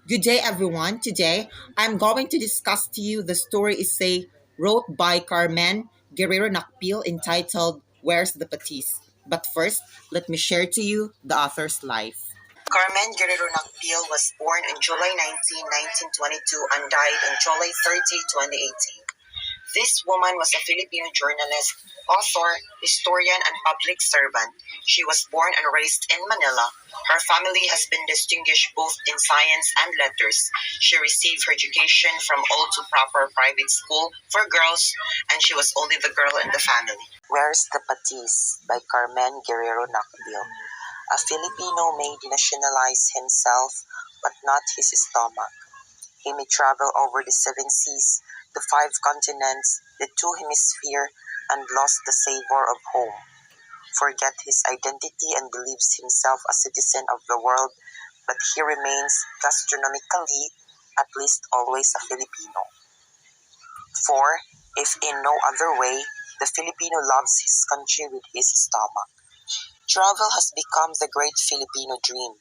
Good day, everyone. Today, I'm going to discuss to you the story essay wrote by Carmen Guerrero Nakpil entitled "Where's the Patis?" But first, let me share to you the author's life. Carmen Guerrero Nakpil was born on July 19, 1922 and died on July 30, 2018. This woman was a Filipino journalist, author, historian, and public servant. She was born and raised in Manila. Her family has been distinguished both in science and letters. She received her education from all too proper private school for girls, and she was only the girl in the family. Where's the Patis by Carmen Guerrero Nakbil. A Filipino may nationalize himself, but not his stomach. He may travel over the seven seas, the five continents, the two hemispheres, and lost the savor of home. Forget his identity and believes himself a citizen of the world, but he remains gastronomically, at least always a Filipino. For, if in no other way, the Filipino loves his country with his stomach. Travel has become the great Filipino dream.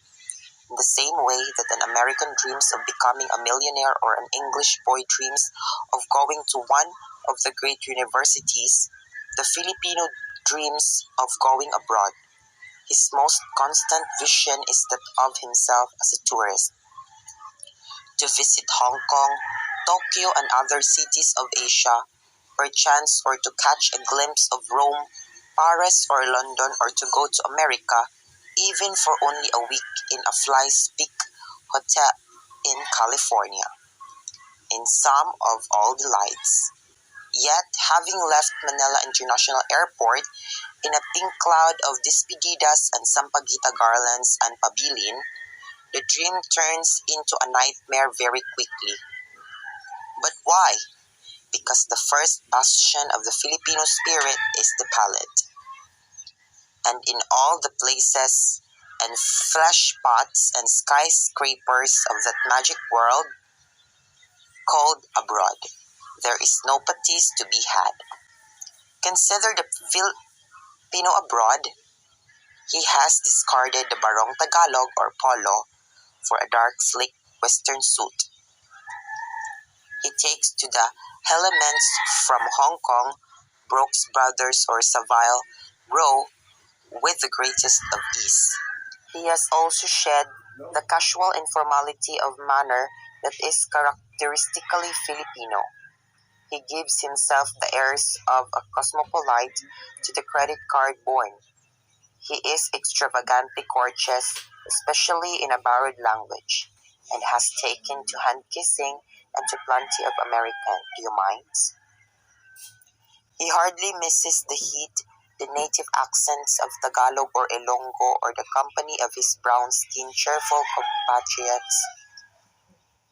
In the same way that an American dreams of becoming a millionaire or an English boy dreams of going to one of the great universities, the Filipino dreams of going abroad. His most constant vision is that of himself as a tourist, to visit Hong Kong, Tokyo, and other cities of Asia, perchance, or to catch a glimpse of Rome, Paris, or London, or to go to America, even for only a week in a fly-speak hotel in California. In sum of all delights. Yet, having left Manila International Airport in a pink cloud of despedidas and sampaguita garlands and pabilin, the dream turns into a nightmare very quickly. But why? Because the first bastion of the Filipino spirit is the palate. And in all the places and flesh pots and skyscrapers of that magic world called abroad, there is no patis to be had. Consider the Filipino abroad. He has discarded the barong Tagalog or polo for a dark sleek western suit. He takes to the elements from Hong Kong, Brooks Brothers or Savile Row with the greatest of ease. He has also shed the casual informality of manner that is characteristically Filipino. He gives himself the airs of a cosmopolite to the credit card born. He is extravagantly courteous, especially in a borrowed language, and has taken to hand-kissing and to plenty of American. Do you mind? He hardly misses the heat, the native accents of Tagalog or Ilonggo, or the company of his brown-skinned cheerful compatriots.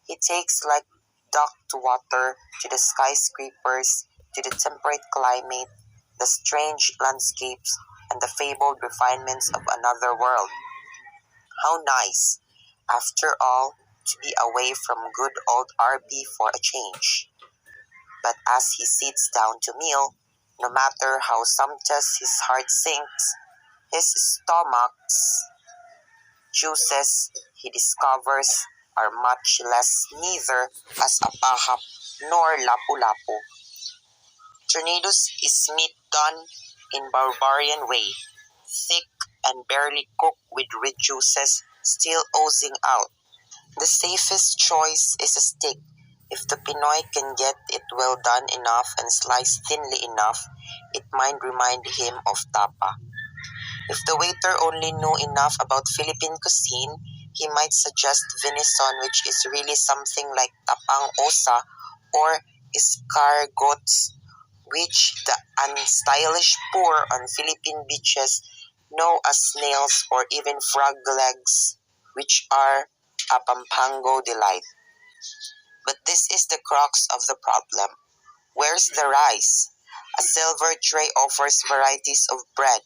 He takes like duck to water, to the skyscrapers, to the temperate climate, the strange landscapes, and the fabled refinements of another world. How nice, after all, to be away from good old RP for a change. But as he sits down to meal, no matter how sumptuous his heart sinks, his stomach's juices, he discovers, are much less neither as a pahap nor lapu-lapu. Tornadoes is meat done in barbarian way, thick and barely cooked with rich juices still oozing out. The safest choice is a steak. If the Pinoy can get it well done enough and sliced thinly enough, it might remind him of tapa. If the waiter only knew enough about Philippine cuisine, he might suggest venison, which is really something like tapang osa or escargots, which the unstylish poor on Philippine beaches know as snails, or even frog legs, which are a Pampango delight. But this is the crux of the problem. Where's the rice? A silver tray offers varieties of bread,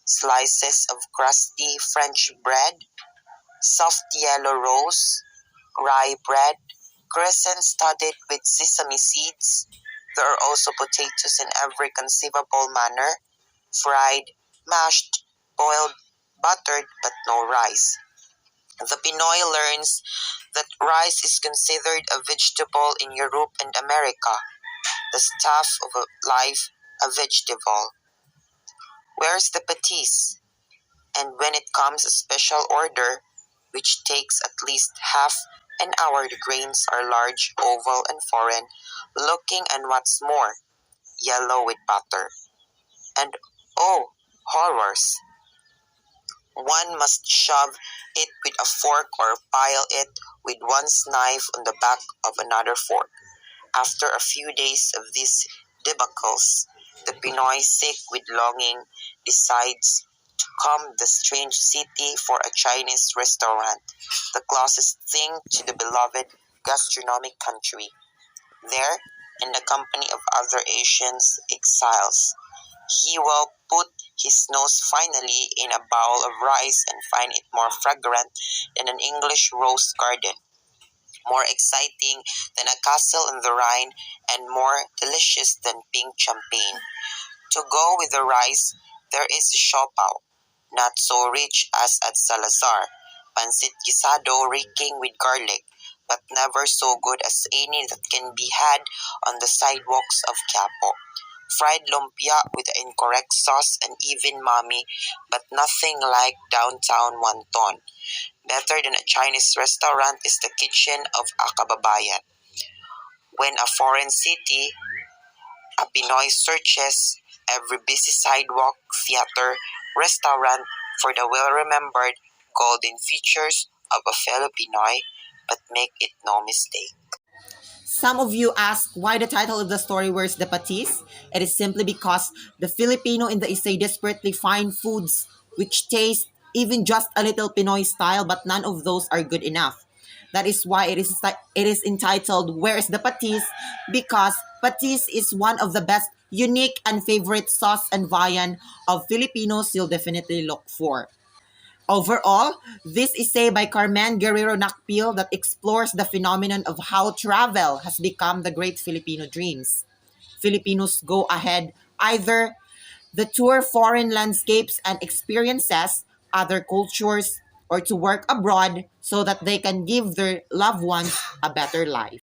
slices of crusty French bread, soft yellow roast, rye bread, crescent studded with sesame seeds. There are also potatoes in every conceivable manner, fried, mashed, boiled, buttered, but no rice. The Pinoy learns that rice is considered a vegetable in Europe and America, the staff of a life a vegetable. Where's the patis? And when it comes a special order, which takes at least half an hour, the grains are large, oval, and foreign looking, and what's more, yellow with butter. And oh, horrors! One must shove it with a fork or pile it with one's knife on the back of another fork. After a few days of these debacles, the Pinoy, sick with longing, decides to come the strange city for a Chinese restaurant, the closest thing to the beloved gastronomic country. There, in the company of other Asians exiles, he will put his nose finally in a bowl of rice and find it more fragrant than an English rose garden, more exciting than a castle in the Rhine, and more delicious than pink champagne. To go with the rice, there is siopaw, not so rich as at Salazar, pancit guisado reeking with garlic, but never so good as any that can be had on the sidewalks of Quiapo. Fried lumpia with the incorrect sauce and even mami, but nothing like downtown wonton. Better than a Chinese restaurant is the kitchen of a kababayan. When a foreign city, a Pinoy searches every busy sidewalk, theater, restaurant for the well-remembered golden features of a fellow Pinoy, but make it no mistake. Some of you ask why the title of the story Where's the Patis? It is simply because the Filipino in the essay desperately find foods which taste even just a little Pinoy style, but none of those are good enough. That is why it is entitled Where's the Patis? Because patis is one of the best, unique, and favorite sauce and viand of Filipinos you'll definitely look for. Overall, this essay by Carmen Guerrero Nakpil that explores the phenomenon of how travel has become the great Filipino dreams. Filipinos go ahead either the tour foreign landscapes and experiences, other cultures, or to work abroad so that they can give their loved ones a better life.